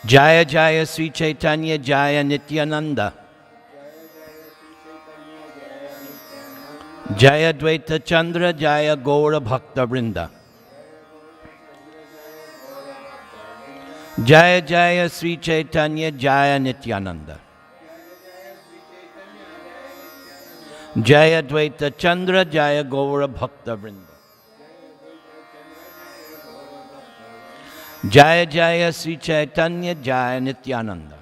Jaya Jaya Sri Chaitanya Jaya Nityananda. Jaya Dvaita Chandra Jaya Gaura Bhakta Vrinda. Jaya Jaya Sri Chaitanya Jaya Nityananda. Jaya Dvaita Chandra Jaya Gaura Bhakta Vrinda. Jaya Jaya Sri Chaitanya Jaya Nityananda.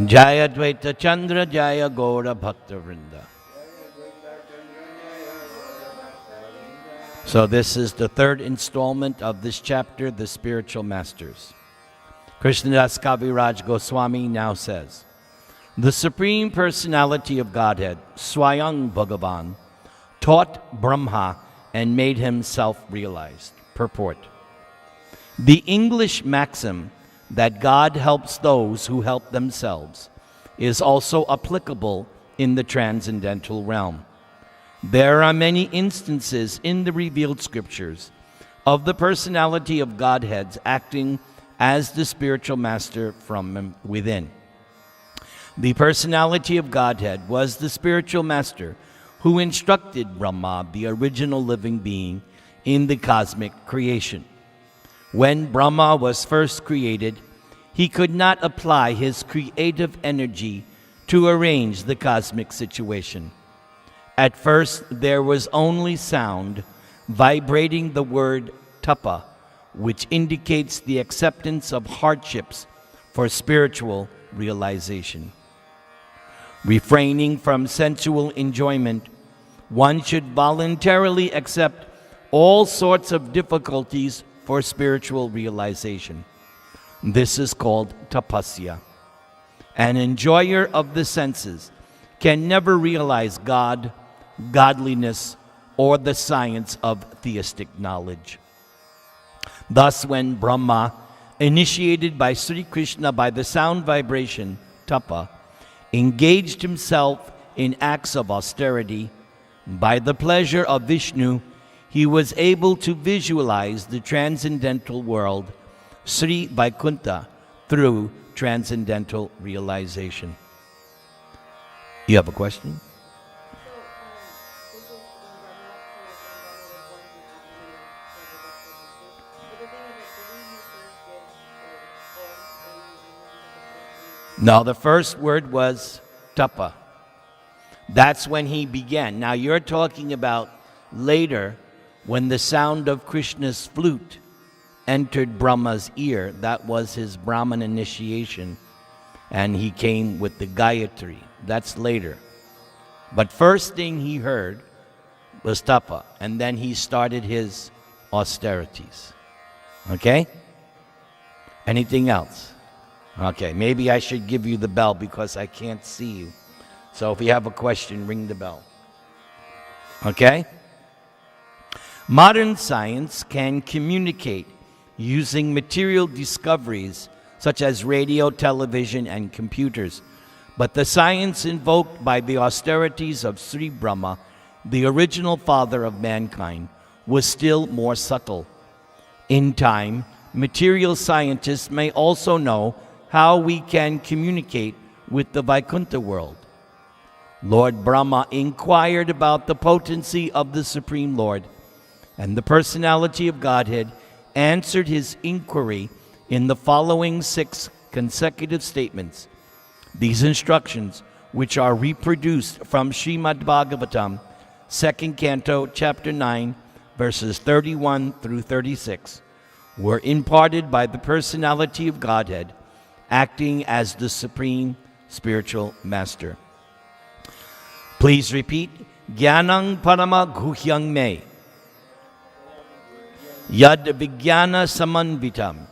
Jaya Dvaita Chandra Jaya Gaura Bhakta Vrinda. So this is the third installment of this chapter, The Spiritual Masters. Krishnadas Kaviraj Goswami now says, the Supreme Personality of Godhead, Swayam Bhagavan, taught Brahma and made himself realized. Purport. The English maxim that God helps those who help themselves is also applicable in the transcendental realm. There are many instances in the revealed scriptures of the personality of Godheads acting as the spiritual master from within. The personality of Godhead was the spiritual master who instructed Brahma, the original living being, in the cosmic creation. When Brahma was first created, he could not apply his creative energy to arrange the cosmic situation. At first, there was only sound vibrating the word tapa, which indicates the acceptance of hardships for spiritual realization. Refraining from sensual enjoyment, one should voluntarily accept all sorts of difficulties for spiritual realization. This is called tapasya. An enjoyer of the senses can never realize God, godliness, or the science of theistic knowledge. Thus, when Brahma, initiated by Sri Krishna by the sound vibration, tapa, engaged himself in acts of austerity, by the pleasure of Vishnu, he was able to visualize the transcendental world, Sri Vaikuntha, through transcendental realization. You have a question? No, the first word was tapa. That's when he began. Now you're talking about later when the sound of Krishna's flute entered Brahma's ear. That was his Brahman initiation, and he came with the Gayatri. That's later. But first thing he heard was tapa, and then he started his austerities. Okay? Anything else? Okay, maybe I should give you the bell because I can't see you. So if you have a question, ring the bell. Okay? Modern science can communicate using material discoveries such as radio, television, and computers. But the science invoked by the austerities of Sri Brahma, the original father of mankind, was still more subtle. In time, material scientists may also know how we can communicate with the Vaikuntha world. Lord Brahma inquired about the potency of the Supreme Lord, and the personality of Godhead answered his inquiry in the following 6 consecutive statements. These instructions, which are reproduced from Srimad Bhagavatam, 2nd Canto, Chapter 9, verses 31 through 36, were imparted by the personality of Godhead, acting as the Supreme Spiritual Master. Please repeat. Jnanang parama guhyang me. Yad vijnana samanvitam.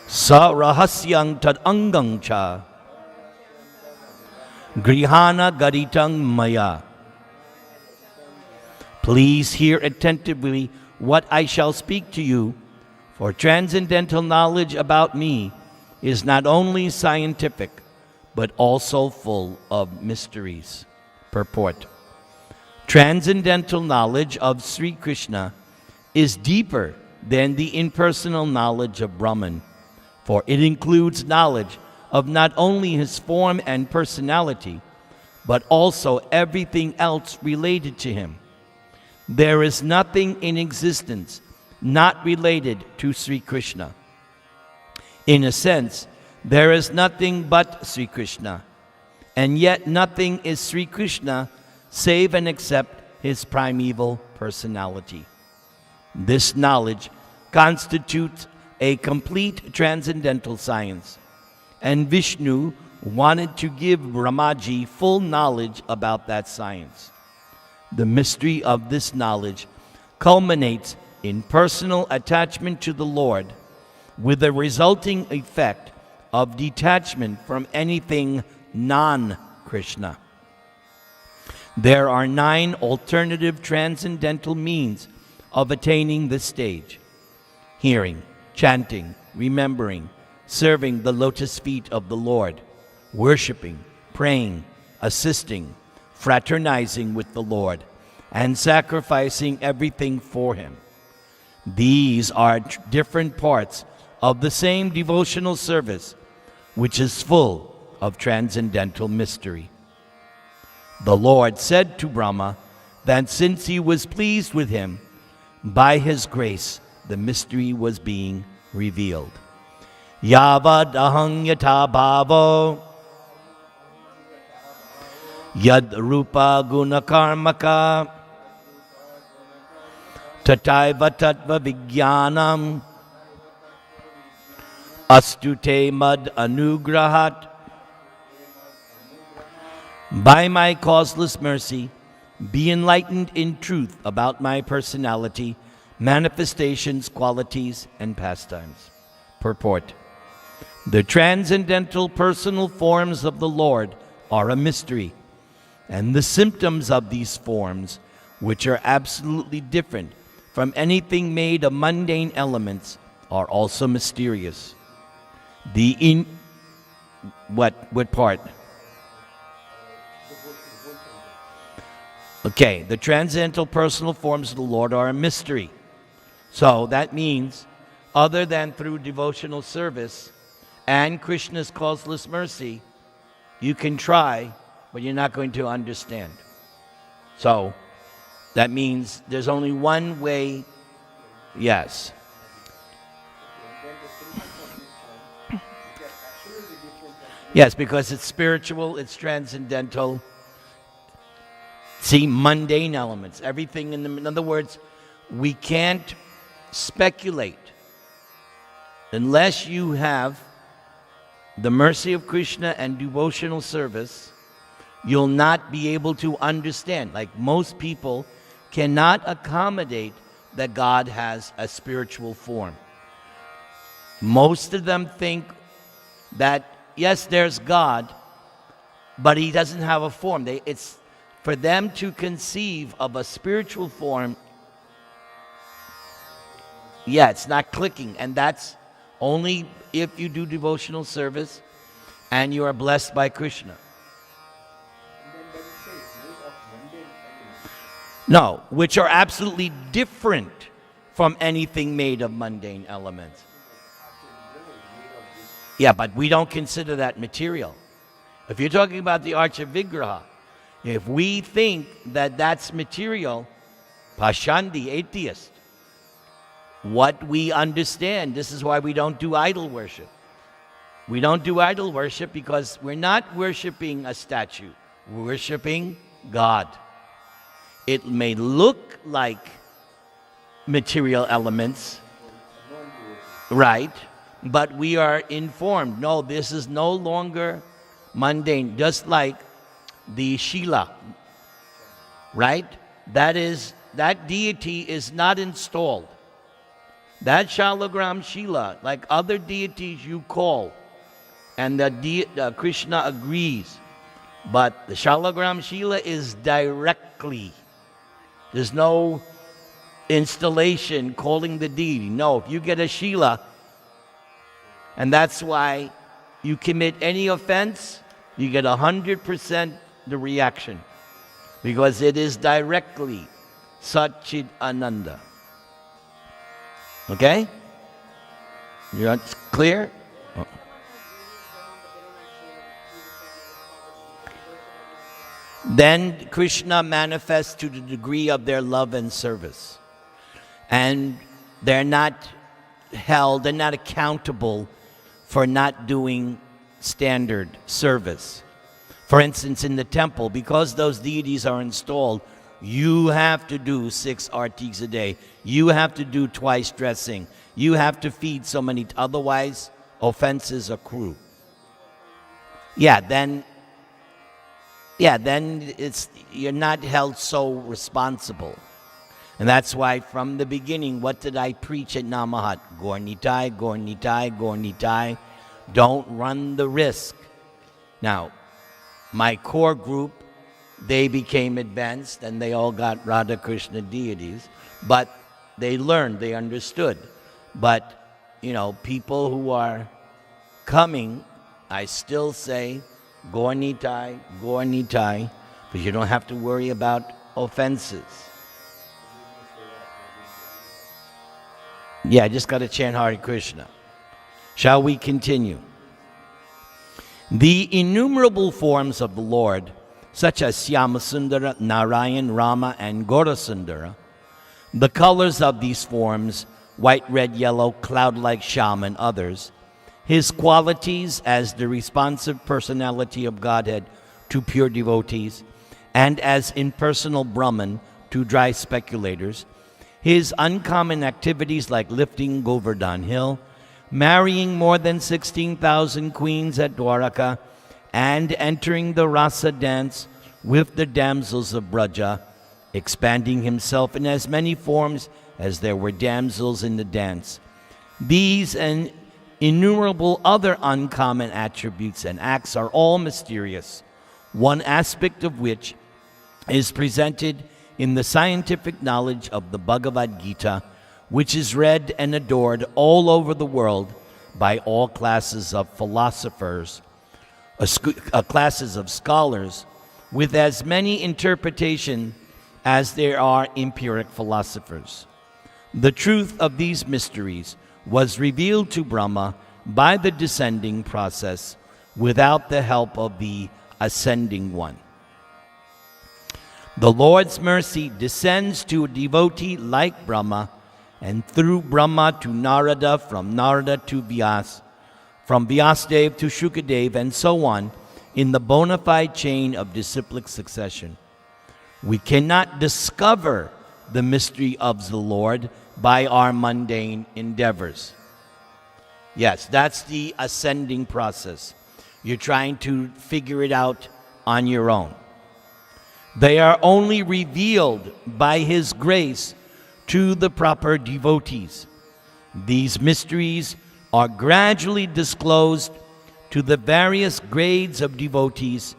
Sa rahasyang tad angang cha. Grihana garitang maya. Please hear attentively what I shall speak to you, for transcendental knowledge about me is not only scientific, but also full of mysteries. Purport. Transcendental knowledge of Sri Krishna is deeper than the impersonal knowledge of Brahman, for it includes knowledge of not only his form and personality, but also everything else related to him. There is nothing in existence not related to Sri Krishna. In a sense, there is nothing but Sri Krishna, and yet nothing is Sri Krishna save and except his primeval personality. This knowledge constitutes a complete transcendental science, and Vishnu wanted to give Brahmaji full knowledge about that science. The mystery of this knowledge culminates in personal attachment to the Lord, with a resulting effect of detachment from anything non-Krishna. There are 9 alternative transcendental means of attaining this stage: hearing, chanting, remembering, serving the lotus feet of the Lord, worshiping, praying, assisting, fraternizing with the Lord, and sacrificing everything for him. These are different parts of the same devotional service, which is full of transcendental mystery. The Lord said to Brahma that since he was pleased with him, by his grace the mystery was being revealed. Yavad ahang yata bhavo yad rupa guna karmaka tataiva tattva vijnanam astute mad anugrahat. By my causeless mercy, be enlightened in truth about my personality, manifestations, qualities, and pastimes. Purport: the transcendental personal forms of the Lord are a mystery, and the symptoms of these forms, which are absolutely different from anything made of mundane elements, are also mysterious. What part? Okay, the transcendental personal forms of the Lord are a mystery. So that means, other than through devotional service and Krishna's causeless mercy, you can try, but you're not going to understand. So that means there's only one way. Yes. Yes, because it's spiritual, it's transcendental. See, mundane elements, everything in other words, we can't speculate unless you have the mercy of Krishna and devotional service. You'll not be able to understand. Like most people cannot accommodate that God has a spiritual form. Most of them think that, yes, there's God, but he doesn't have a form. It's for them to conceive of a spiritual form. Yeah, it's not clicking. And that's only if you do devotional service and you are blessed by Krishna. No, which are absolutely different from anything made of mundane elements. Yeah, but we don't consider that material. If you're talking about the Arch of Vigraha, if we think that that's material, Pashandi, atheist, what we understand, this is why we don't do idol worship. We don't do idol worship because we're not worshiping a statue. We're worshiping God. It may look like material elements, right? But we are informed, no, this is no longer mundane, just like the Shila, right? That deity is not installed. That Shalagram Shila, like other deities you call, and Krishna agrees, but the Shalagram Shila is directly. There's no installation calling the deity. No, if you get a Shila, and that's why you commit any offense, you get 100% the reaction, because it is directly Satchid Ananda. Okay? You're clear? Then Krishna manifests to the degree of their love and service. And they're not held, they're not accountable for not doing standard service. For instance, in the temple, because those deities are installed, you have to do 6 artis a day. You have to do twice dressing. You have to feed so many, otherwise offenses accrue. Then you're not held so responsible. And that's why from the beginning, what did I preach at Namahat? Gornitai, Gornitai, Gornitai. Don't run the risk. Now, my core group, they became advanced and they all got Radha Krishna deities, but they learned, they understood. But, people who are coming, I still say, Gornitai, Gornitai, because you don't have to worry about offenses. I just got to chant Hare Krishna. Shall we continue? The innumerable forms of the Lord, such as Syamasundara, Narayan, Rama, and Gaurasundara, the colors of these forms, white, red, yellow, cloud-like Shyam, and others, his qualities as the responsive personality of Godhead to pure devotees, and as impersonal Brahman to dry speculators, his uncommon activities like lifting Govardhan Hill, marrying more than 16,000 queens at Dwaraka, and entering the rasa dance with the damsels of Braja, expanding himself in as many forms as there were damsels in the dance. These and innumerable other uncommon attributes and acts are all mysterious, one aspect of which is presented in the scientific knowledge of the Bhagavad Gita, which is read and adored all over the world by all classes of philosophers, classes of scholars, with as many interpretations as there are empiric philosophers. The truth of these mysteries was revealed to Brahma by the descending process without the help of the ascending one. The Lord's mercy descends to a devotee like Brahma, and through Brahma to Narada, from Narada to Vyas, from Vyasdev to Shukadev, and so on, in the bona fide chain of disciplic succession. We cannot discover the mystery of the Lord by our mundane endeavors. Yes, that's the ascending process. You're trying to figure it out on your own. They are only revealed by His grace to the proper devotees. These mysteries are gradually disclosed to the various grades of devotees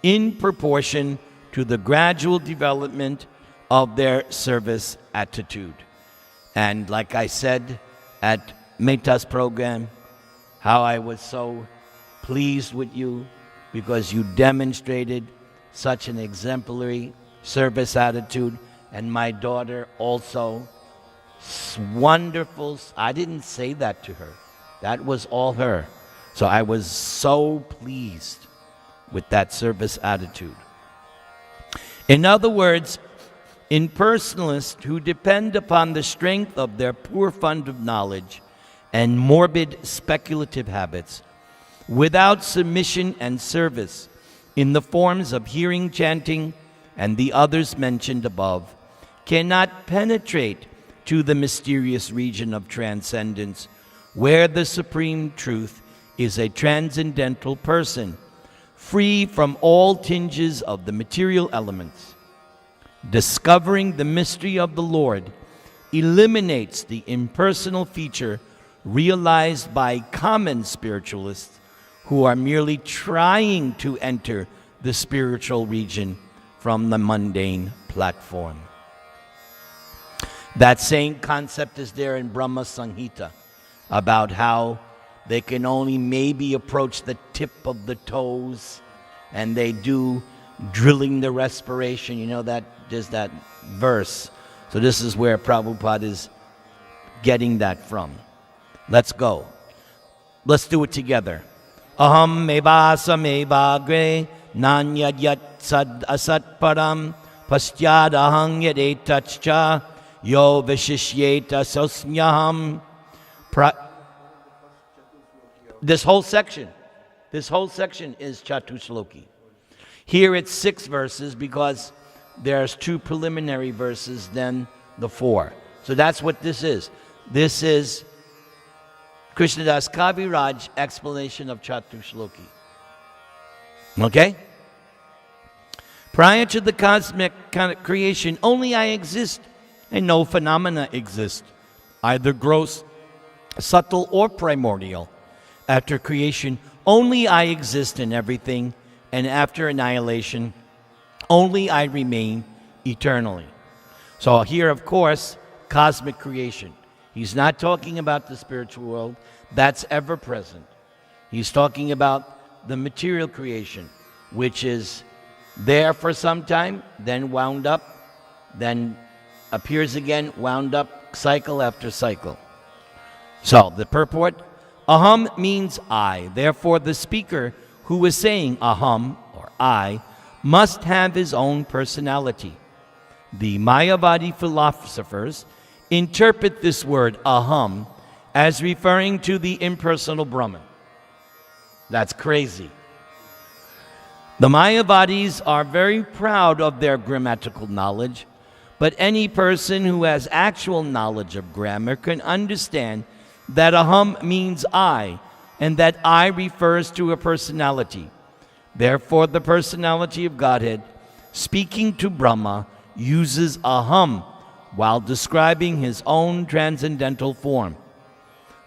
in proportion to the gradual development of their service attitude. And like I said at Mehta's program, how I was so pleased with you because you demonstrated such an exemplary service attitude, and my daughter also, wonderful. I didn't say that to her. That was all her. So I was so pleased with that service attitude. In other words, impersonalists who depend upon the strength of their poor fund of knowledge and morbid speculative habits, without submission and service in the forms of hearing, chanting, and the others mentioned above, cannot penetrate to the mysterious region of transcendence, where the supreme truth is a transcendental person, free from all tinges of the material elements. Discovering the mystery of the Lord eliminates the impersonal feature realized by common spiritualists who are merely trying to enter the spiritual region from the mundane platform. That same concept is there in Brahma Samhita about how they can only maybe approach the tip of the toes, and they do drilling the respiration. You know that there's that verse. So this is where Prabhupada is getting that from. Let's go. Let's do it together. Aham mevasa mevagre nanyad yat sad asat param pastyad ahang yadetachcha yo vishishyeta sosmyaham. This whole section is Chatushloki. Here it's 6 verses because there's 2 preliminary verses, then the 4. So that's what this is. This is Krishnadas Kaviraj explanation of Chatushloki. Okay? Prior to the cosmic creation, only I exist and no phenomena exist, either gross, subtle, or primordial. After creation, only I exist in everything, and after annihilation, only I remain eternally. So here, of course, cosmic creation. He's not talking about the spiritual world. That's ever present. He's talking about the material creation, which is there for some time, then wound up, then appears again, wound up, cycle after cycle. So the purport, aham means I. Therefore, the speaker who is saying aham, or I, must have his own personality. The Mayavadi philosophers interpret this word aham as referring to the impersonal Brahman. That's crazy. The Mayavadis are very proud of their grammatical knowledge, but any person who has actual knowledge of grammar can understand that aham means I, and that I refers to a personality. Therefore, the personality of Godhead, speaking to Brahma, uses aham while describing his own transcendental form.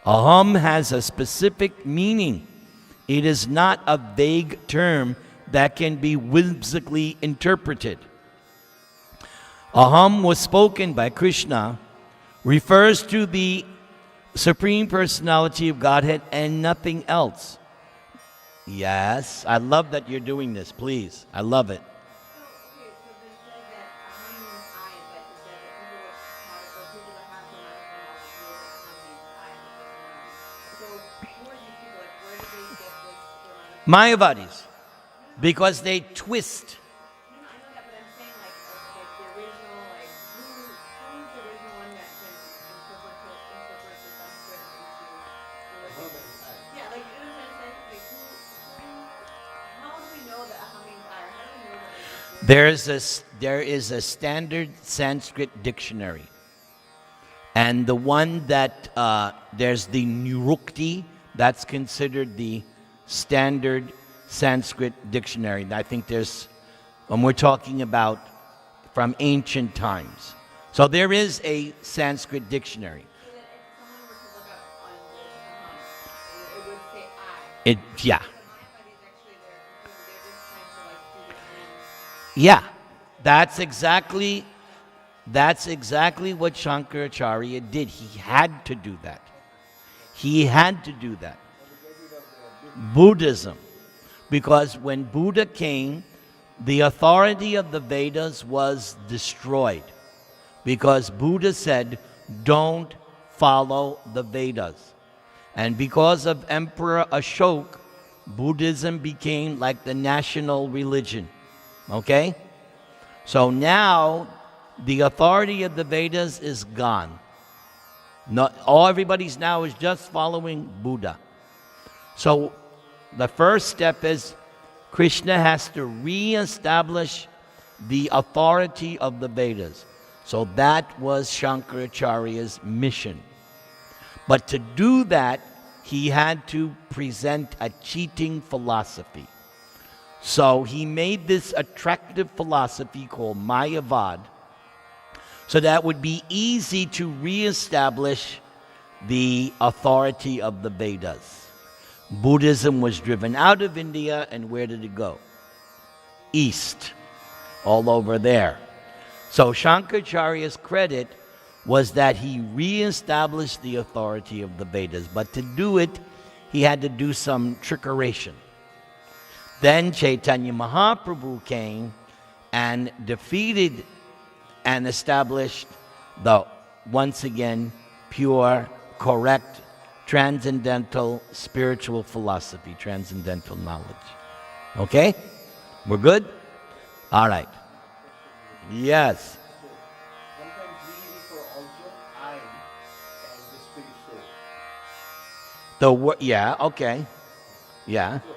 Aham has a specific meaning. It is not a vague term that can be whimsically interpreted. Aham was spoken by Krishna, refers to the Supreme Personality of Godhead and nothing else. Yes, I love that you're doing this, please. I love it. Mayavadis, because they twist. There is a standard Sanskrit dictionary, and the one that there's the Nirukti, that's considered the standard Sanskrit dictionary. I think there's, when we're talking about from ancient times. So there is a Sanskrit dictionary. Yeah. Yeah, that's exactly what Shankaracharya did. He had to do that. He had to do that. Buddhism. Because when Buddha came, the authority of the Vedas was destroyed. Because Buddha said, don't follow the Vedas. And because of Emperor Ashoka, Buddhism became like the national religion. Okay? So now, the authority of the Vedas is gone. Everybody's now is just following Buddha. So, the first step is Krishna has to re-establish the authority of the Vedas. So that was Shankaracharya's mission. But to do that, he had to present a cheating philosophy. So he made this attractive philosophy called Mayavad, so that would be easy to reestablish the authority of the Vedas. Buddhism was driven out of India, and where did it go? East, all over there. So Shankaracharya's credit was that he reestablished the authority of the Vedas, but to do it, he had to do some trickeration. Then Chaitanya Mahaprabhu came and defeated and established once again pure, correct, transcendental spiritual philosophy, transcendental knowledge. Okay? We're good? All right. Yes. Sometimes we refer also I as the spirit soul. The word, yeah, okay. Yeah. So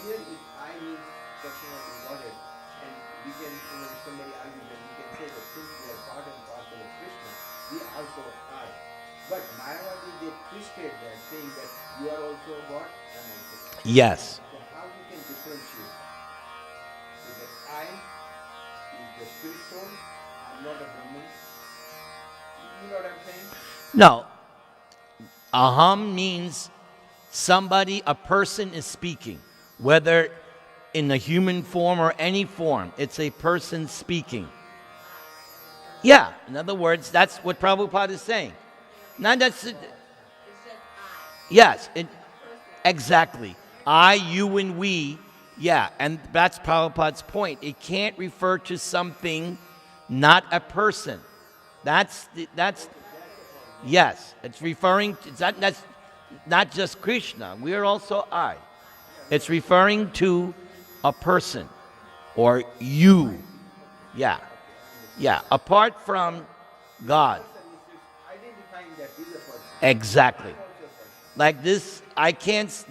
here if I means personality Godhead, and we can, if somebody argues, then we can say that since we are part and parcel of Krishna, we also I. But Mayavadi, they twisted that, saying that you are also God, I am also God. Yes. So how you can differentiate that? So that I is the spirit soul, I am not a Brahman. You know what I'm saying? No. Aham means somebody, a person is speaking, whether in a human form or any form. It's a person speaking. Yeah, in other words, that's what Prabhupada is saying. Not that's. Yes, exactly. I, you, and we. Yeah, and that's Prabhupada's point. It can't refer to something, not a person. That's yes. It's referring to that's not just Krishna. We are also I. It's referring to a person or you. Yeah, yeah. Apart from God. Identifying that is a person. Exactly. Like this,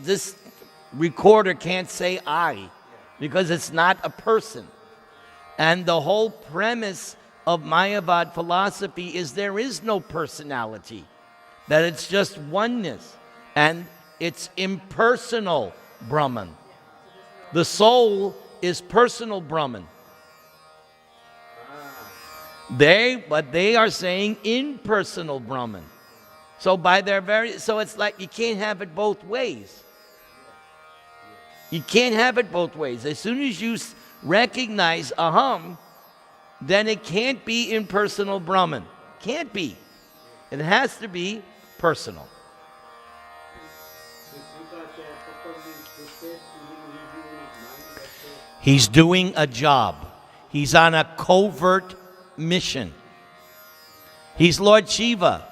this recorder can't say I because it's not a person. And the whole premise of Mayavad philosophy is there is no personality, that it's just oneness, and it's impersonal Brahman. The soul is personal Brahman. But they are saying impersonal Brahman. So by their so it's like you can't have it both ways. You can't have it both ways. As soon as you recognize aham, then it can't be impersonal Brahman. Can't be. It has to be personal. He's doing a job. He's on a covert mission. He's Lord Shiva.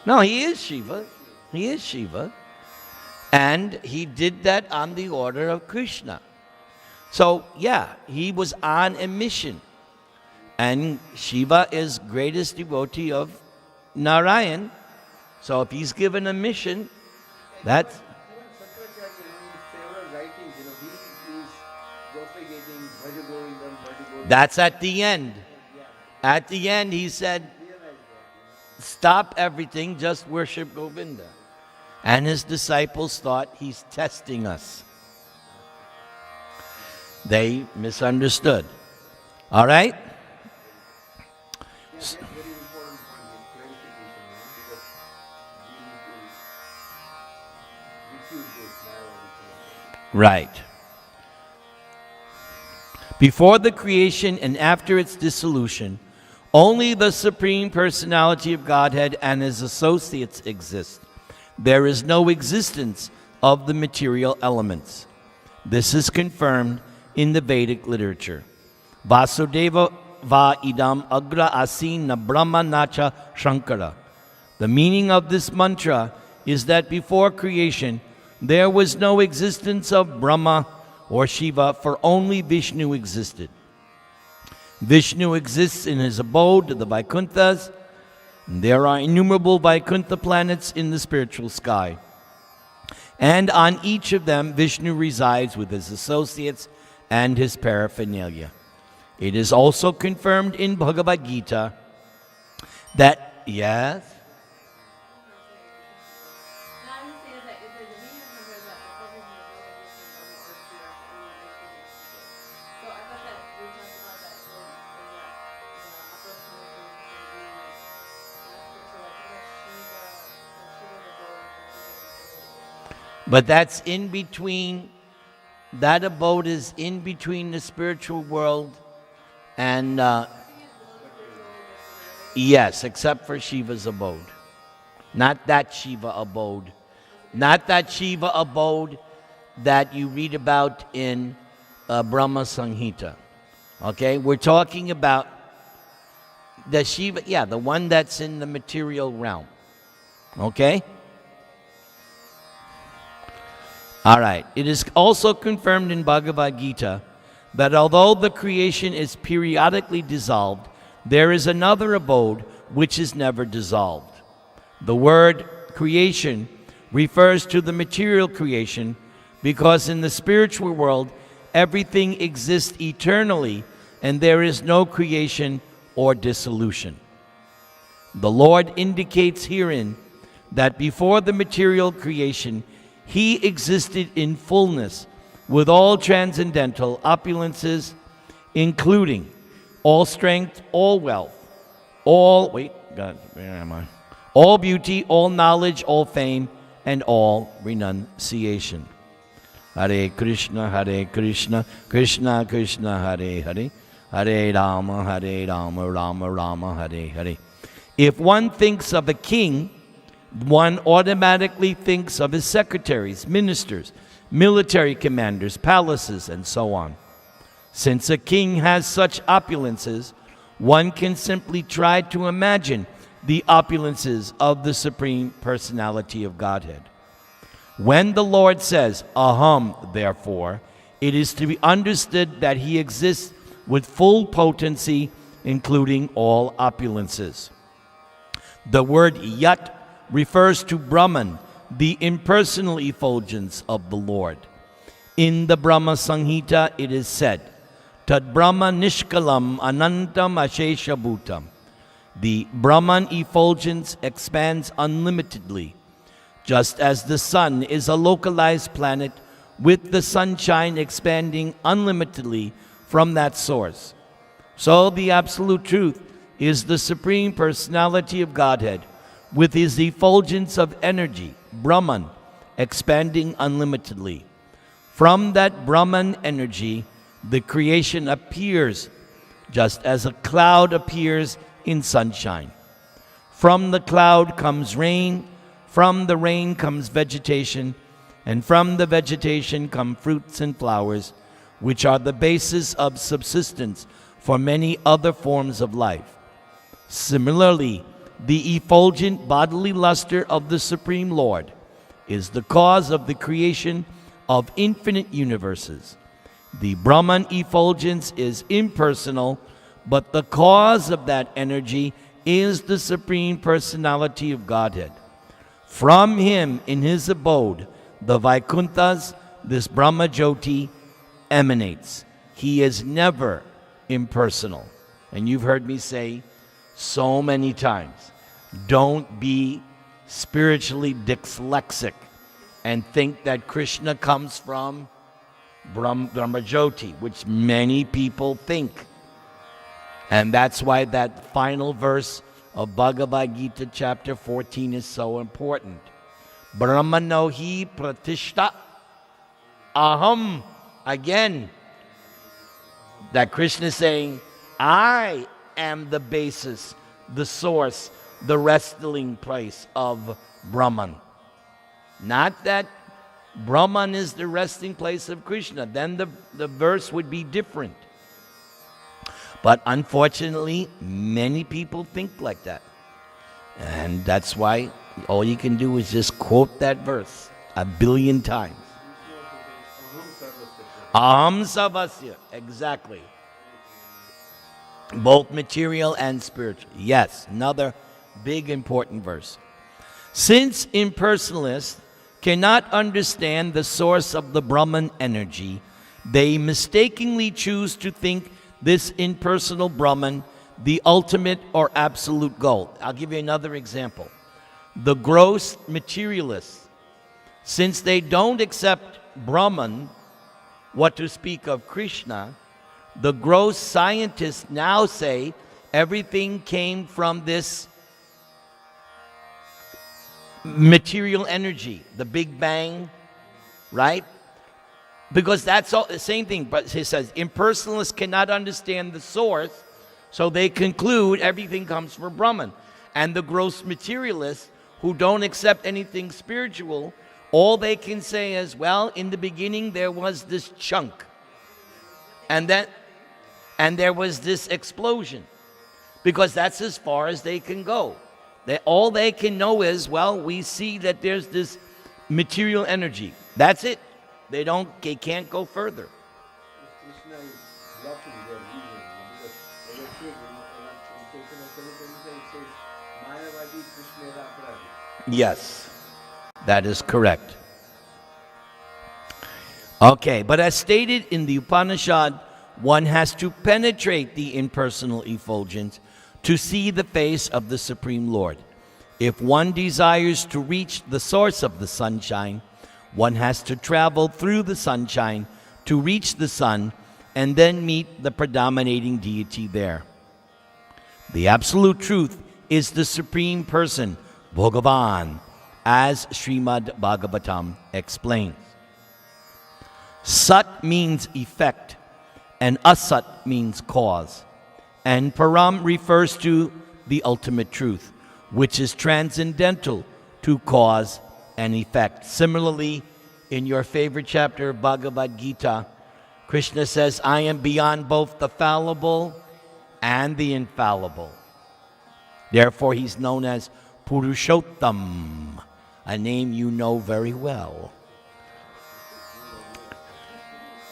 No, he is Shiva. He is Shiva. And he did that on the order of Krishna. So, yeah, he was on a mission. And Shiva is greatest devotee of Narayan. So if he's given a mission, that's... That's at the end. At the end, he said, stop everything, just worship Govinda. And his disciples thought he's testing us. They misunderstood. All right? Right. Before the creation and after its dissolution, only the Supreme Personality of Godhead and his associates exist. There is no existence of the material elements. This is confirmed in the Vedic literature. Vasudeva va idam agra asina brahma nacha shankara. The meaning of this mantra is that before creation, there was no existence of Brahma or Shiva, for only Vishnu existed. Vishnu exists in his abode, the Vaikunthas. There are innumerable Vaikuntha planets in the spiritual sky. And on each of them, Vishnu resides with his associates and his paraphernalia. It is also confirmed in Bhagavad Gita that, yes? But that's in between, that abode is in between the spiritual world and, yes, except for Shiva's abode. Not that Shiva abode. Not that Shiva abode that you read about in Brahma Samhita. Okay, we're talking about The Shiva, yeah, the one that's in the material realm. Okay? All right. It is also confirmed in Bhagavad Gita that although the creation is periodically dissolved, there is another abode which is never dissolved. The word creation refers to the material creation because in the spiritual world, everything exists eternally and there is no creation or dissolution. The Lord indicates herein that before the material creation, He existed in fullness with all transcendental opulences, including all strength, all wealth, all beauty, all knowledge, all fame, and all renunciation. Hare Krishna, Krishna Krishna, Hare Hare, Hare Rama, Rama Rama, Hare Hare. If one thinks of a king, one automatically thinks of his secretaries, ministers, military commanders, palaces, and so on. Since a king has such opulences, one can simply try to imagine the opulences of the Supreme Personality of Godhead. When the Lord says, Aham, therefore, it is to be understood that He exists with full potency, including all opulences. The word Yat refers to Brahman, the impersonal effulgence of the Lord. In the Brahma Samhita, it is said, Tad Brahma Nishkalam Anantam Ashesha Bhutam. The Brahman effulgence expands unlimitedly, just as the sun is a localized planet with the sunshine expanding unlimitedly from that source. So the Absolute Truth is the Supreme Personality of Godhead, with His effulgence of energy, Brahman, expanding unlimitedly. From that Brahman energy, the creation appears just as a cloud appears in sunshine. From the cloud comes rain, from the rain comes vegetation, and from the vegetation come fruits and flowers, which are the basis of subsistence for many other forms of life. Similarly, the effulgent bodily luster of the Supreme Lord is the cause of the creation of infinite universes. The Brahman effulgence is impersonal, but the cause of that energy is the Supreme Personality of Godhead. From Him in His abode, the Vaikunthas, this Brahma Jyoti emanates. He is never impersonal. And you've heard me say so many times, don't be spiritually dyslexic and think that Krishna comes from Brahma Jyoti, which many people think. And that's why that final verse of Bhagavad Gita chapter 14 is so important. Brahmano hi pratishta aham. Again, that Krishna is saying, I am the basis, the source, the resting place of Brahman. Not that Brahman is the resting place of Krishna. Then the verse would be different. But unfortunately, many people think like that. And that's why all you can do is just quote that verse 1 billion times. Aham Sarvasya. Exactly. Both material and spiritual. Yes, another big important verse. Since impersonalists cannot understand the source of the Brahman energy, they mistakenly choose to think this impersonal Brahman the ultimate or absolute goal. I'll give you another example. The gross materialists, since they don't accept Brahman, what to speak of Krishna, the gross scientists now say everything came from this material energy, the Big Bang, right? Because that's all the same thing. But he says impersonalists cannot understand the source, so they conclude everything comes from Brahman. And the gross materialists who don't accept anything spiritual, all they can say is, well, in the beginning there was this chunk, and there was this explosion. because that's as far as they can go. All they can know is, well, we see that there's this material energy. That's it. They can't go further. Krishna is blocking their vision, because as I said in section of Kalipalita, it says, Mayavadi Krishna Apradi. Yes, that is correct. Okay, but as stated in the Upanishad, one has to penetrate the impersonal effulgence to see the face of the Supreme Lord. If one desires to reach the source of the sunshine, one has to travel through the sunshine to reach the sun and then meet the predominating deity there. The absolute truth is the Supreme Person, Bhagavan, as Srimad Bhagavatam explains. Sat means effect, and Asat means cause, and Param refers to the ultimate truth, which is transcendental to cause and effect. Similarly, in your favorite chapter of Bhagavad Gita, Krishna says, I am beyond both the fallible and the infallible. Therefore, he's known as Purushottam, a name you know very well.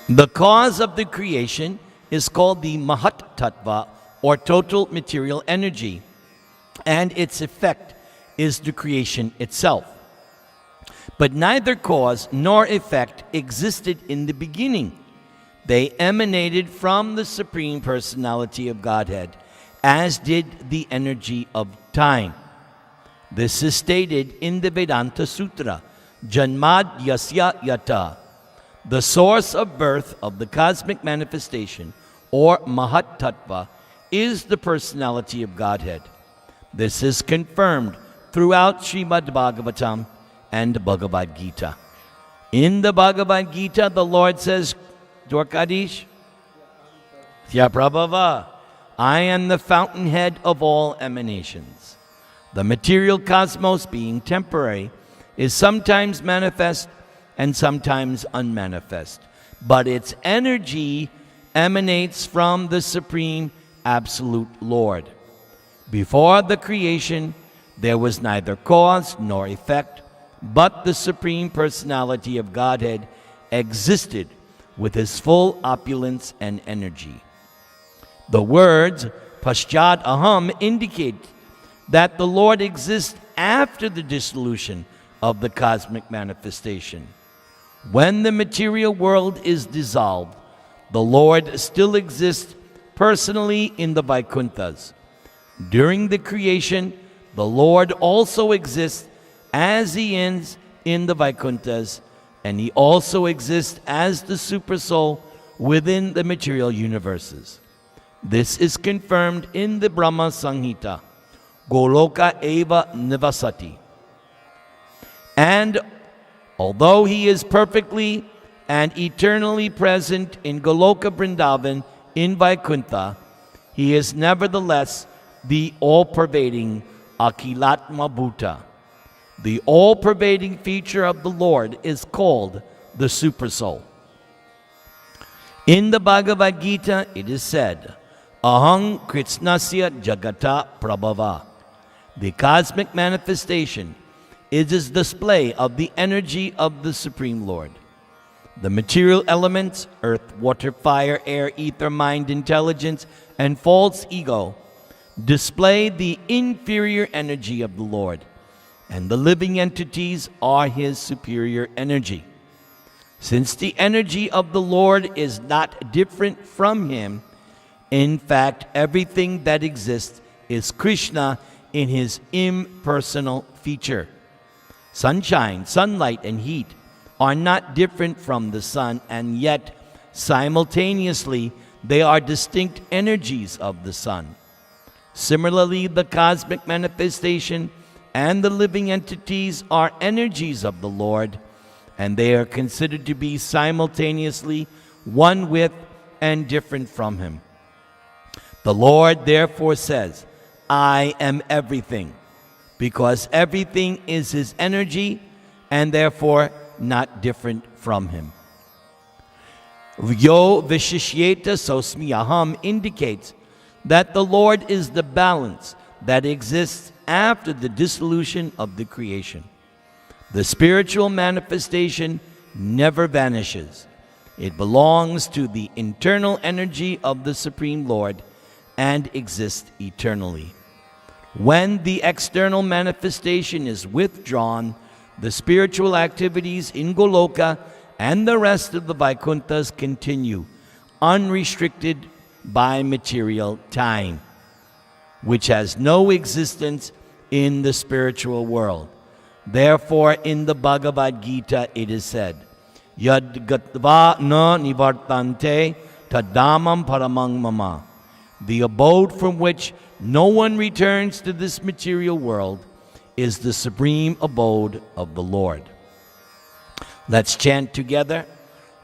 The cause of the creation is called the Mahat Tattva, or total material energy, and its effect is the creation itself. But neither cause nor effect existed in the beginning. They emanated from the Supreme Personality of Godhead, as did the energy of time. This is stated in the Vedanta Sutra, Janmad Yasya Yata. The source of birth of the cosmic manifestation, or Mahat Tattva, is the personality of Godhead. This is confirmed throughout Srimad Bhagavatam and Bhagavad Gita. In the Bhagavad Gita, the Lord says, Dwarkadish, Prabhava, I am the fountainhead of all emanations. The material cosmos, being temporary, is sometimes manifest and sometimes unmanifest, but its energy emanates from the Supreme Absolute Lord. Before the creation, there was neither cause nor effect, but the Supreme Personality of Godhead existed with his full opulence and energy. The words Paschat Aham indicate that the Lord exists after the dissolution of the cosmic manifestation. When the material world is dissolved, the Lord still exists personally in the Vaikunthas. During the creation, the Lord also exists as he is in the Vaikunthas, and he also exists as the Supersoul within the material universes. This is confirmed in the Brahma Samhita, Goloka Eva Nivasati. And although he is perfectly and eternally present in Goloka Vrindavan in Vaikuntha, he is nevertheless the all-pervading Akhilatma Bhuta. The all-pervading feature of the Lord is called the Supersoul. In the Bhagavad Gita, it is said, Ahang Kritsnasya Jagata Prabhava. The cosmic manifestation is a display of the energy of the Supreme Lord. The material elements, earth, water, fire, air, ether, mind, intelligence, and false ego, display the inferior energy of the Lord, and the living entities are his superior energy. Since the energy of the Lord is not different from him, in fact, everything that exists is Krishna in his impersonal feature. Sunshine, sunlight, and heat are not different from the sun, and yet simultaneously they are distinct energies of the sun. Similarly, the cosmic manifestation and the living entities are energies of the Lord, and they are considered to be simultaneously one with and different from him. The Lord therefore says, I am everything, because everything is his energy and therefore not different from him. Yo Vishishyeta Sosmi Aham indicates that the Lord is the balance that exists after the dissolution of the creation. The spiritual manifestation never vanishes. It belongs to the internal energy of the Supreme Lord and exists eternally. When the external manifestation is withdrawn, the spiritual activities in Goloka and the rest of the Vaikunthas continue, unrestricted by material time, which has no existence in the spiritual world. Therefore, in the Bhagavad Gita it is said, Yad gatva na nivartante tadamam paramang mama. The abode from which no one returns to this material world is the supreme abode of the Lord. Let's chant together.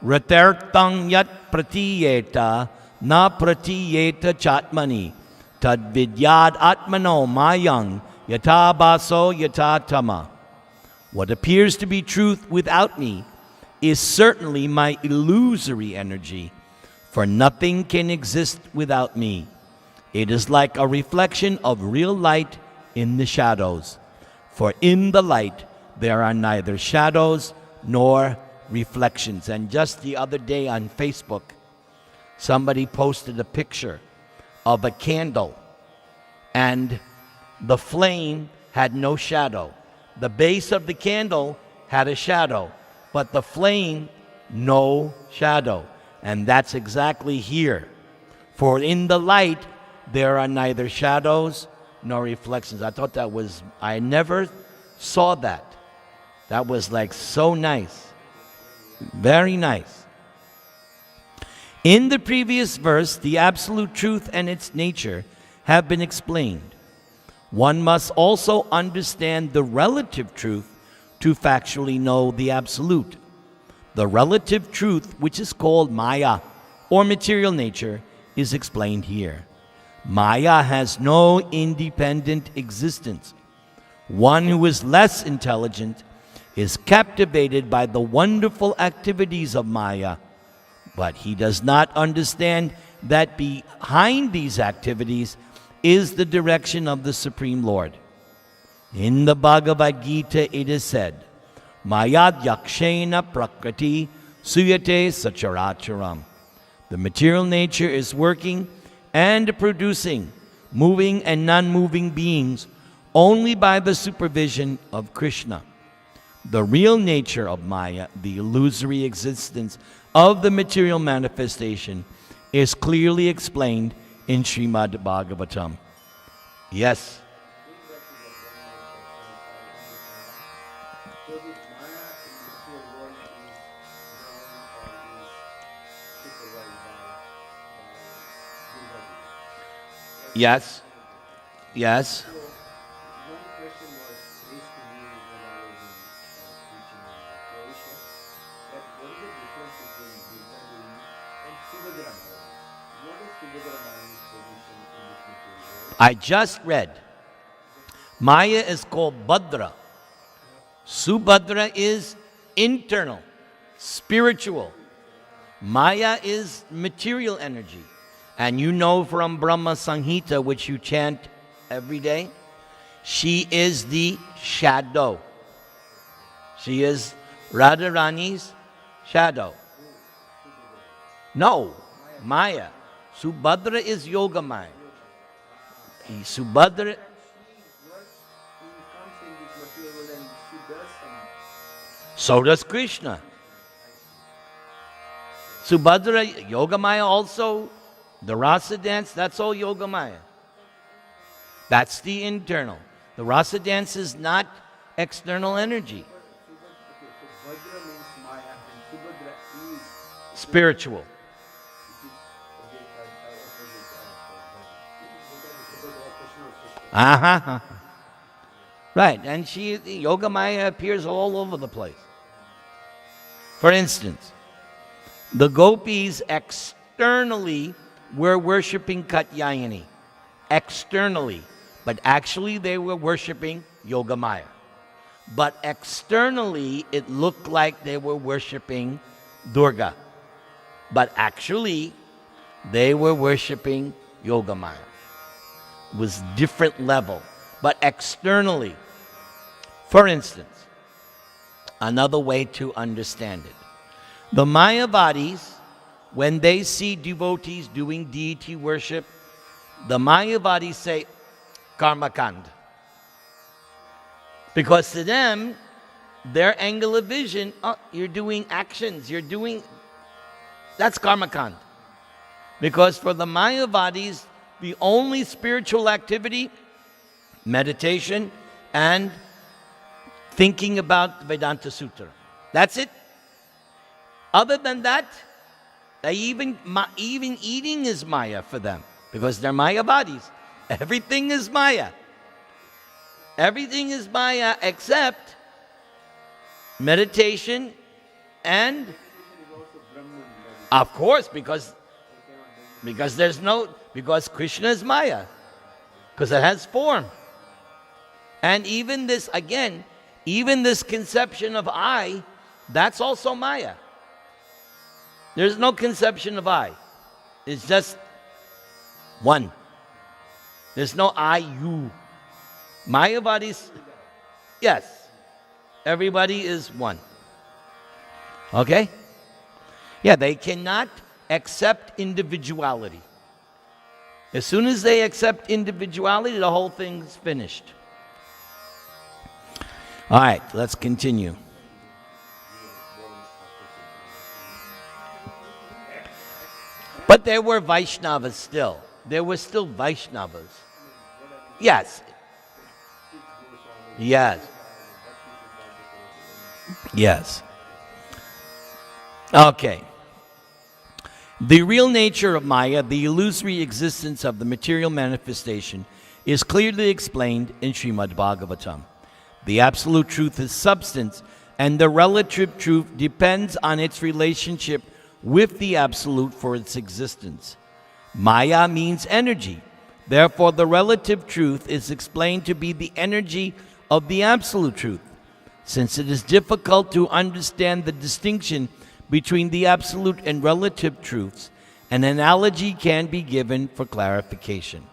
Ratertang yat pratiyeta na pratiyeta chatmani tad vidyad atmano mayang yata baso yata tama. What appears to be truth without me is certainly my illusory energy, for nothing can exist without me. It is like a reflection of real light in the shadows, for in the light there are neither shadows nor reflections. And just the other day on Facebook, somebody posted a picture of a candle, and the flame had no shadow. The base of the candle had a shadow, but the flame, no shadow. And that's exactly here. For in the light, there are neither shadows nor reflections. I thought that was, I never saw that. That was like so nice. Very nice. In the previous verse, the absolute truth and its nature have been explained. One must also understand the relative truth to factually know the absolute. The relative truth, which is called Maya, or material nature, is explained here. Maya has no independent existence. One who is less intelligent is captivated by the wonderful activities of Maya, but he does not understand that behind these activities is the direction of the Supreme Lord. In the Bhagavad Gita it is said, Mayad yakshena prakriti suyate sacharacharam. The material nature is working and producing moving and non-moving beings only by the supervision of Krishna. The real nature of Maya, the illusory existence of the material manifestation, is clearly explained in Srimad Bhagavatam. Yes. So this Maya in the material world is known or is supervised by Buddha. Yes. Yes. So one question was raised to me when I was in teaching in Croatia, that what is the difference between Buddha and Subhadra Maya? What is Subhadra Maya's position in this material world? I just read. Maya is called Bhadra. Subhadra is internal, spiritual. Maya is material energy. And you know from Brahma Sanghita, which you chant every day, she is the shadow. She is Radharani's shadow. No, Maya. Subhadra is Yoga Maya. Subhadra. So does Krishna. Subhadra, Yoga Maya also, the Rasa dance, that's all Yoga Maya. That's the internal. The Rasa dance is not external energy. So Bhadra means Maya and Subhadra is Spiritual. Uh-huh. Right, and Yoga Maya appears all over the place. For instance, the gopis externally were worshipping Katyayani. Externally. But actually they were worshipping Yoga Maya. But externally it looked like they were worshipping Durga. But actually they were worshipping Yoga Maya. was different level. But externally, for instance, another way to understand it. The Mayavadis, when they see devotees doing deity worship, the Mayavadis say, Karmakand. Because to them, their angle of vision, oh, you're doing actions, that's Karmakand. Because for the Mayavadis, the only spiritual activity, meditation and thinking about Vedanta Sutra. That's it. Other than that, even eating is Maya for them, because they're Mayavadis. Everything is Maya. Everything is Maya except meditation and, of course, because Krishna is Maya, because it has form. And even this conception of I, that's also Maya. There's no conception of I. It's just one. There's no I, you. Mayavadis, yes. Everybody is one. Okay? Yeah, they cannot accept individuality. As soon as they accept individuality, the whole thing's finished. All right, let's continue. But there were Vaishnavas still. There were still Vaishnavas. Yes. Yes. Yes. Okay. The real nature of Maya, the illusory existence of the material manifestation, is clearly explained in Srimad Bhagavatam. The absolute truth is substance, and the relative truth depends on its relationship with the absolute for its existence. Maya means energy. Therefore, the relative truth is explained to be the energy of the absolute truth. Since it is difficult to understand the distinction between the absolute and relative truths, an analogy can be given for clarification.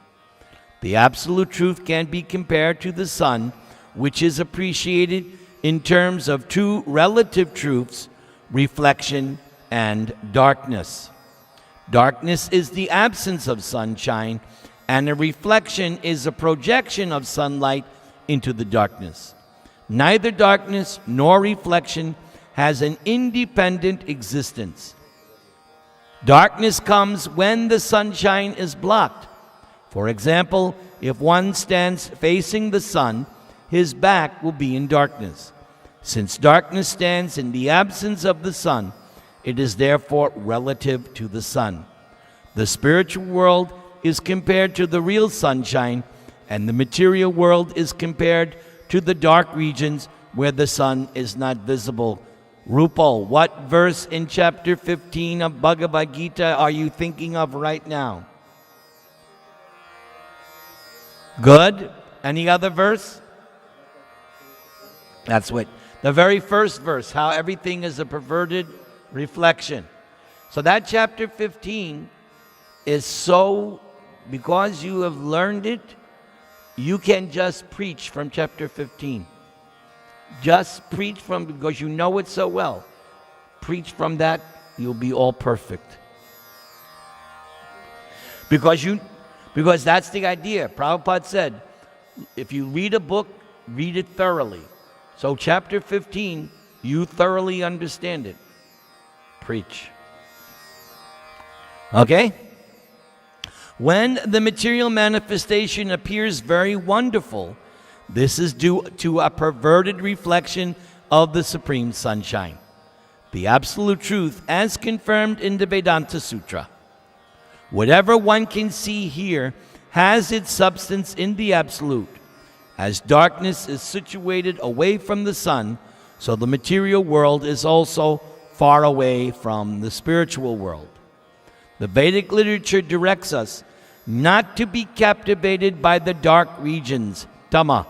The absolute truth can be compared to the sun, which is appreciated in terms of two relative truths, reflection and darkness. Darkness is the absence of sunshine, and a reflection is a projection of sunlight into the darkness. Neither darkness nor reflection has an independent existence. Darkness comes when the sunshine is blocked. For example, if one stands facing the sun, his back will be in darkness. Since darkness stands in the absence of the sun, it is therefore relative to the sun. The spiritual world is compared to the real sunshine, and the material world is compared to the dark regions where the sun is not visible. Rupal, what verse in chapter 15 of Bhagavad Gita are you thinking of right now? Good. Any other verse? That's what, the very first verse, how everything is a perverted reflection. So that chapter 15 is so, because you have learned it, you can just preach from chapter 15. Just preach from, because you know it so well. Preach from that, you'll be all perfect. Because that's the idea. Prabhupada said, if you read a book, read it thoroughly. So chapter 15, you thoroughly understand it. Preach. Okay? When the material manifestation appears very wonderful, this is due to a perverted reflection of the Supreme Sunshine, the absolute truth as confirmed in the Vedanta Sutra. Whatever one can see here has its substance in the absolute. As darkness is situated away from the sun, so the material world is also far away from the spiritual world. The Vedic literature directs us not to be captivated by the dark regions, tama,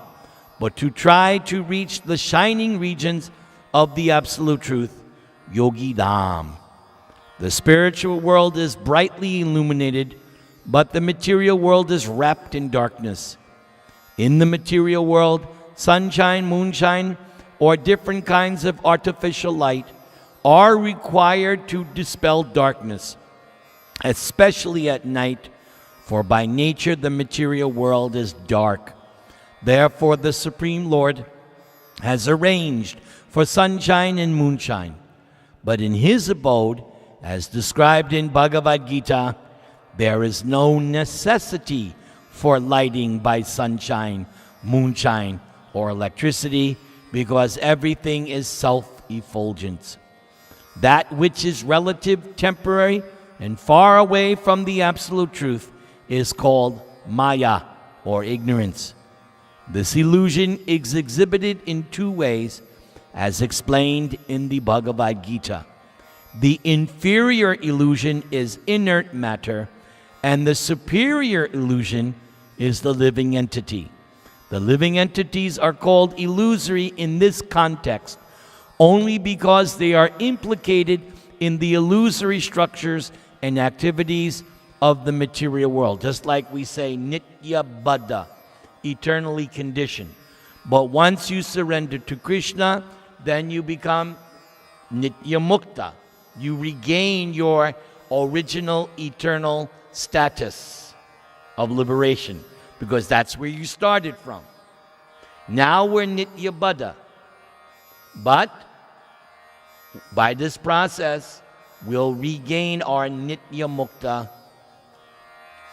but to try to reach the shining regions of the absolute truth, yogi dham. The spiritual world is brightly illuminated. but the material world is wrapped in darkness. In the material world, sunshine, moonshine, or different kinds of artificial light are required to dispel darkness, especially at night, for by nature the material world is dark. Therefore the Supreme Lord has arranged for sunshine and moonshine. But in his abode, as described in Bhagavad Gita, there is no necessity for lighting by sunshine, moonshine, or electricity, because everything is self-effulgence. That which is relative, temporary, and far away from the absolute truth is called Maya, or ignorance. This illusion is exhibited in two ways, as explained in the Bhagavad Gita. The inferior illusion is inert matter, and the superior illusion is the living entity. The living entities are called illusory in this context only because they are implicated in the illusory structures and activities of the material world. Just like we say Nitya Baddha, eternally conditioned. But once you surrender to Krishna, then you become Nitya Mukta. You regain your original eternal status of liberation, because that's where you started from. Now we're Nitya Baddha. But by this process, we'll regain our Nitya Mukta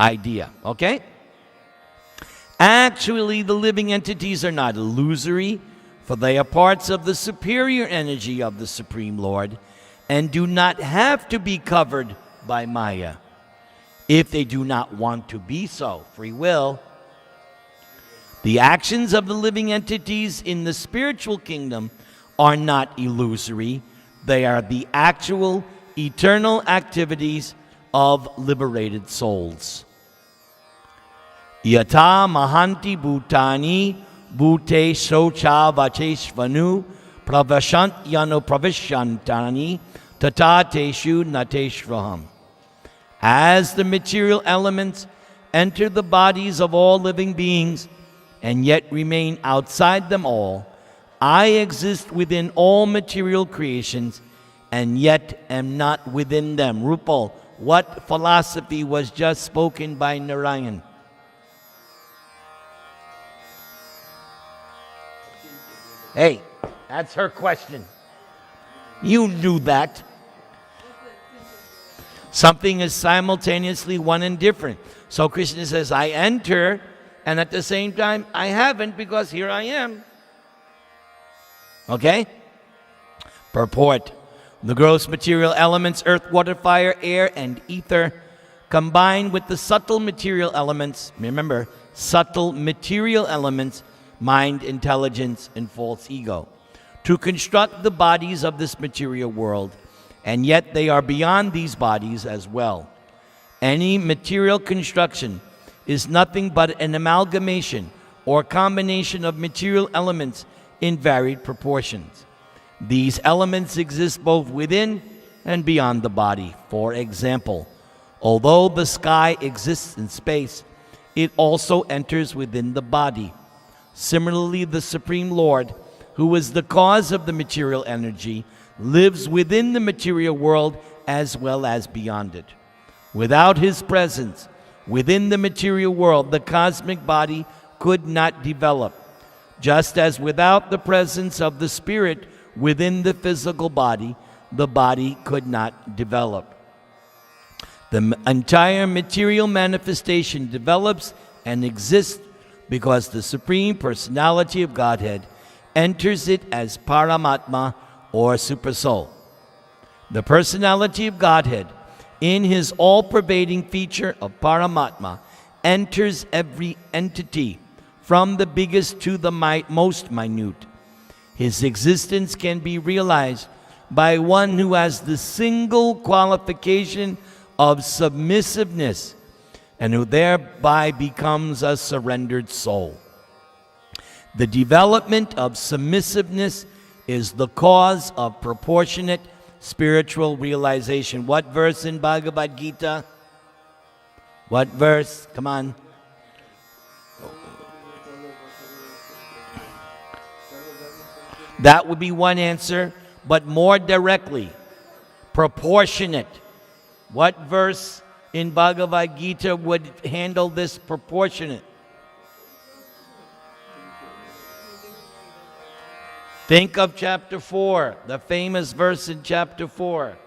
idea. Okay? Actually, the living entities are not illusory, for they are parts of the superior energy of the Supreme Lord and do not have to be covered by Maya. If they do not want to be so, free will. The actions of the living entities in the spiritual kingdom are not illusory. They are the actual, eternal activities of liberated souls. Yata mahanti bhutani bhute socha vacheshvanu pravashant yano pravishantani tatateshu nateshvaham. As the material elements enter the bodies of all living beings and yet remain outside them all, I exist within all material creations and yet am not within them. Rupal, what philosophy was just spoken by Narayan? Hey, that's her question. You knew that. Something is simultaneously one and different. So Krishna says, I enter, and at the same time, I haven't, because here I am. Okay? Purport. The gross material elements, earth, water, fire, air, and ether, combined with the subtle material elements, remember, subtle material elements, mind, intelligence, and false ego, to construct the bodies of this material world, and yet they are beyond these bodies as well. Any material construction is nothing but an amalgamation or combination of material elements in varied proportions. These elements exist both within and beyond the body. For example, although the sky exists in space, it also enters within the body. Similarly, the Supreme Lord, who is the cause of the material energy, lives within the material world as well as beyond it. Without his presence within the material world, the cosmic body could not develop, just as without the presence of the spirit within the physical body, the body could not develop. The entire material manifestation develops and exists because the Supreme Personality of Godhead enters it as Paramatma, or Supersoul. The Personality of Godhead, in his all-pervading feature of Paramatma, enters every entity, from the biggest to the most minute. His existence can be realized by one who has the single qualification of submissiveness, and who thereby becomes a surrendered soul. The development of submissiveness is the cause of proportionate spiritual realization. What verse in Bhagavad Gita? What verse? Come on. That would be one answer, but more directly, proportionate. What verse in Bhagavad Gita would handle this proportionate? Think of chapter 4, the famous verse in chapter 4.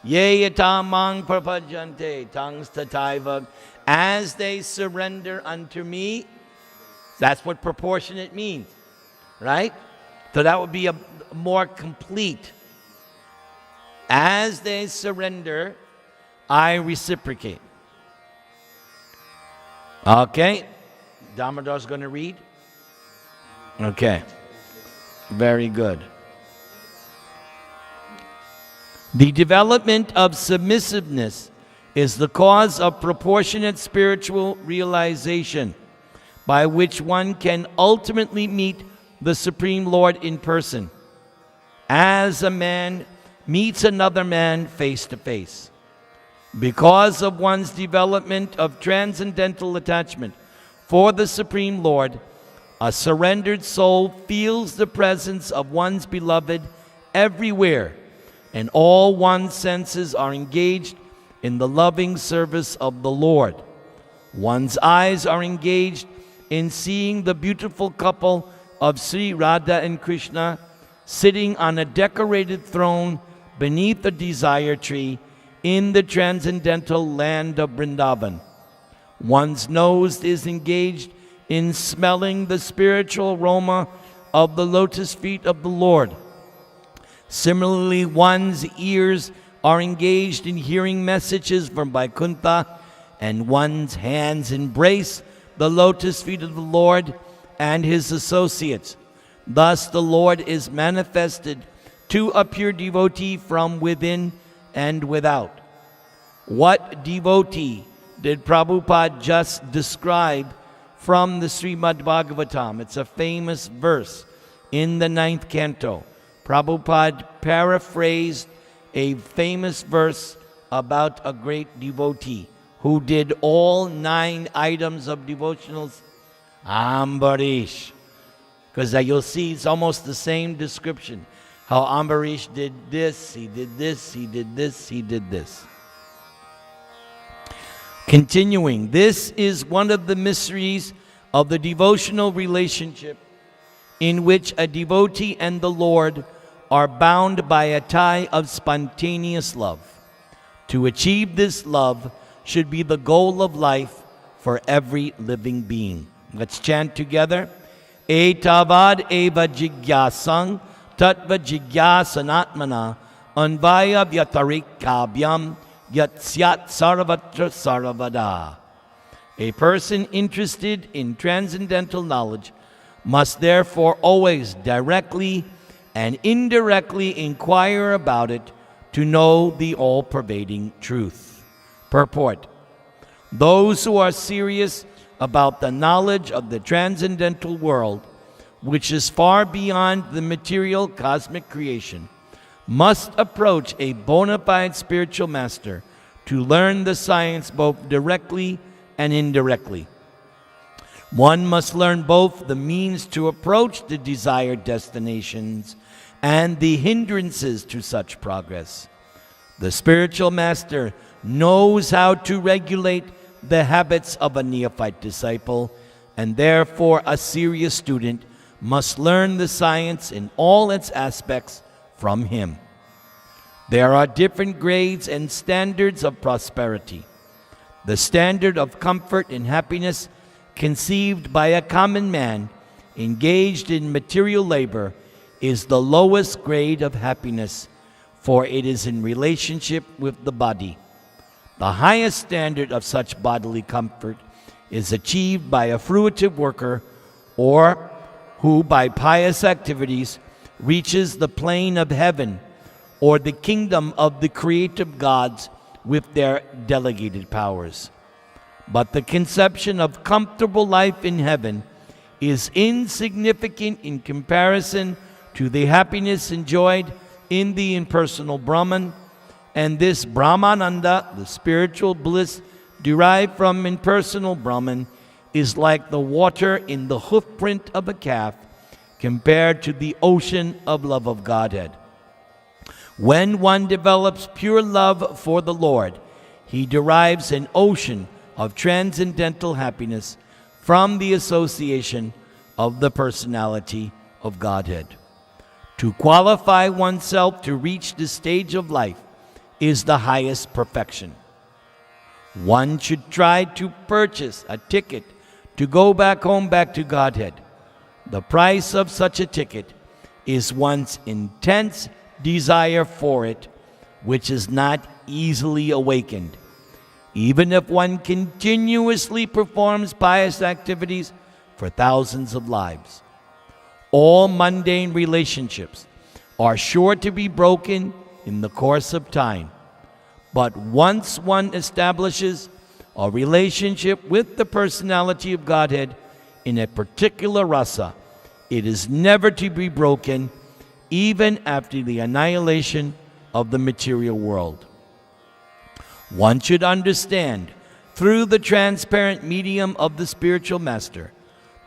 Ye yatamang prapajante tangs tataiva. As they surrender unto me. That's what proportionate means, right? So that would be a more complete. As they surrender, I reciprocate. Okay. Damodar's going to read. Okay. Very good. The development of submissiveness is the cause of proportionate spiritual realization by which one can ultimately meet the Supreme Lord in person, as a man meets another man face to face. Because of one's development of transcendental attachment for the Supreme Lord, a surrendered soul feels the presence of one's beloved everywhere, and all one's senses are engaged in the loving service of the Lord. One's eyes are engaged in seeing the beautiful couple of Sri Radha and Krishna sitting on a decorated throne beneath a desire tree in the transcendental land of Vrindavan. One's nose is engaged in smelling the spiritual aroma of the lotus feet of the Lord. Similarly, one's ears are engaged in hearing messages from Vaikuntha, and one's hands embrace the lotus feet of the Lord and his associates. Thus the Lord is manifested to a pure devotee from within and without. What devotee did Prabhupada just describe from the Srimad Bhagavatam? It's a famous verse in the 9th canto. Prabhupada paraphrased a famous verse about a great devotee who did all 9 items of devotionals. Ambarish. Because you'll see it's almost the same description. How Ambarish did this, he did this, he did this, he did this. Continuing, this is one of the mysteries of the devotional relationship in which a devotee and the Lord are bound by a tie of spontaneous love. To achieve this love should be the goal of life for every living being. Let's chant together. Etavad eva jigyasang tattva jigyasanatmana anvaya vyatarikabyam yatsyat sarvatra sarvada. A person interested in transcendental knowledge must therefore always directly and indirectly inquire about it to know the all-pervading truth. Purport: those who are serious about the knowledge of the transcendental world, which is far beyond the material cosmic creation, must approach a bona fide spiritual master to learn the science both directly and indirectly. One must learn both the means to approach the desired destinations and the hindrances to such progress. The spiritual master knows how to regulate the habits of a neophyte disciple, and therefore a serious student must learn the science in all its aspects from him. There are different grades and standards of prosperity. The standard of comfort and happiness conceived by a common man engaged in material labor is the lowest grade of happiness, for it is in relationship with the body. The highest standard of such bodily comfort is achieved by a fruitive worker, or who by pious activities reaches the plane of heaven or the kingdom of the creative gods with their delegated powers. But the conception of comfortable life in heaven is insignificant in comparison to the happiness enjoyed in the impersonal Brahman, and this Brahmananda, the spiritual bliss derived from impersonal Brahman is like the water in the hoofprint of a calf compared to the ocean of love of Godhead. When one develops pure love for the Lord, he derives an ocean of transcendental happiness from the association of the personality of Godhead. To qualify oneself to reach this stage of life is the highest perfection. One should try to purchase a ticket to go back home, back to Godhead. The price of such a ticket is one's intense desire for it, which is not easily awakened. Even if one continuously performs pious activities for thousands of lives, all mundane relationships are sure to be broken in the course of time. But once one establishes a relationship with the personality of Godhead in a particular rasa, it is never to be broken, even after the annihilation of the material world. One should understand, through the transparent medium of the spiritual master,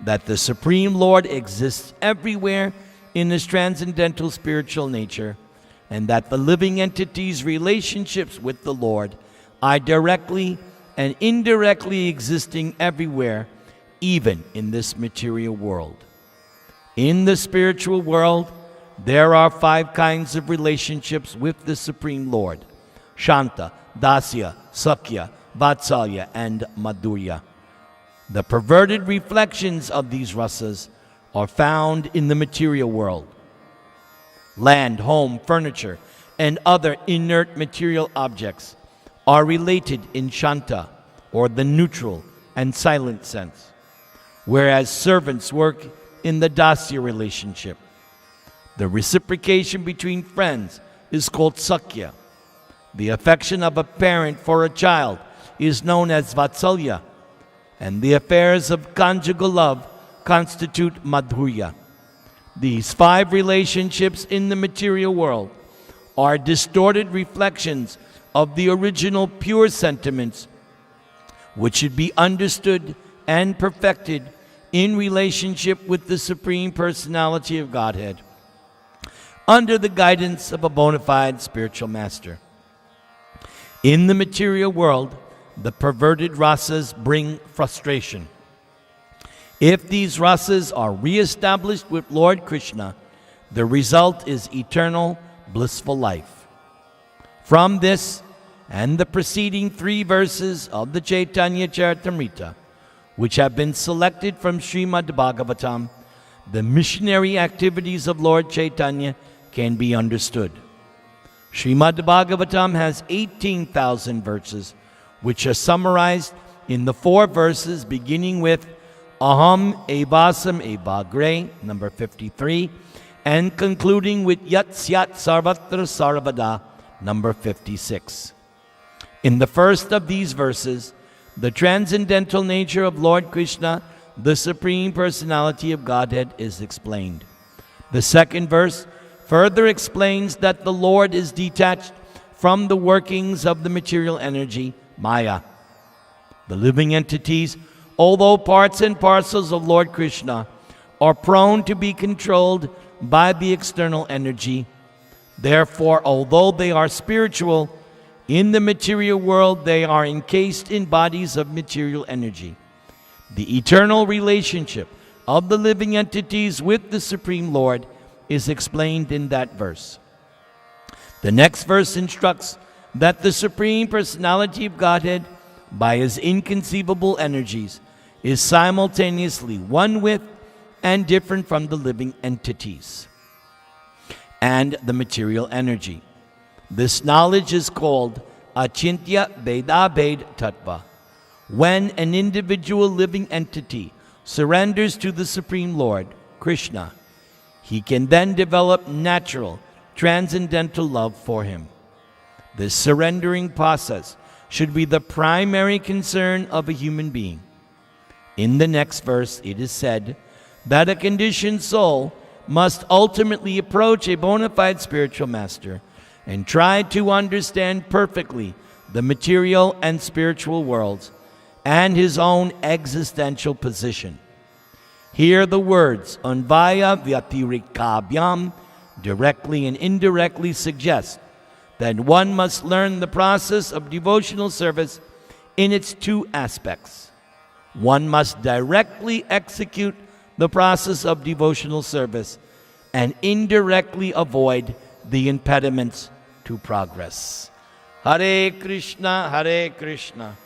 that the Supreme Lord exists everywhere in his transcendental spiritual nature, and that the living entity's relationships with the Lord are directly and indirectly existing everywhere, even in this material world. In the spiritual world, there are 5 kinds of relationships with the Supreme Lord: Shanta, Dasya, Sakya, Vatsalya, and Madhurya. The perverted reflections of these rasas are found in the material world. Land, home, furniture, and other inert material objects are related in Shanta, or the neutral and silent sense, whereas servants work in the Dasya relationship. The reciprocation between friends is called Sakya. The affection of a parent for a child is known as Vatsalya, and the affairs of conjugal love constitute Madhurya. These 5 relationships in the material world are distorted reflections of the original pure sentiments, which should be understood and perfected in relationship with the Supreme Personality of Godhead, under the guidance of a bona fide spiritual master. In the material world, the perverted rasas bring frustration. If these rasas are re-established with Lord Krishna, the result is eternal, blissful life. From this and the preceding 3 verses of the Chaitanya Charitamrita, which have been selected from Srimad Bhagavatam, the missionary activities of Lord Chaitanya can be understood. Srimad Bhagavatam has 18,000 verses, which are summarized in the 4 verses beginning with Aham Evasam Evagre, number 53, and concluding with Yat Syat Sarvatra Sarvada, number 56. In the first of these verses, the transcendental nature of Lord Krishna, the Supreme Personality of Godhead, is explained. The second verse further explains that the Lord is detached from the workings of the material energy, Maya. The living entities, although parts and parcels of Lord Krishna, are prone to be controlled by the external energy. Therefore, although they are spiritual, in the material world they are encased in bodies of material energy. The eternal relationship of the living entities with the Supreme Lord is explained in that verse. The next verse instructs that the Supreme Personality of Godhead, by his inconceivable energies, is simultaneously one with and different from the living entities and the material energy. This knowledge is called Achintya Vedabhed Tattva. When an individual living entity surrenders to the Supreme Lord, Krishna, he can then develop natural, transcendental love for him. This surrendering process should be the primary concern of a human being. In the next verse, it is said that a conditioned soul must ultimately approach a bona fide spiritual master and try to understand perfectly the material and spiritual worlds, and his own existential position. Here the words Anvaya Vyatirikabhyam directly and indirectly suggest that one must learn the process of devotional service in its two aspects. One must directly execute the process of devotional service and indirectly avoid the impediments to progress. Hare Krishna, Krishna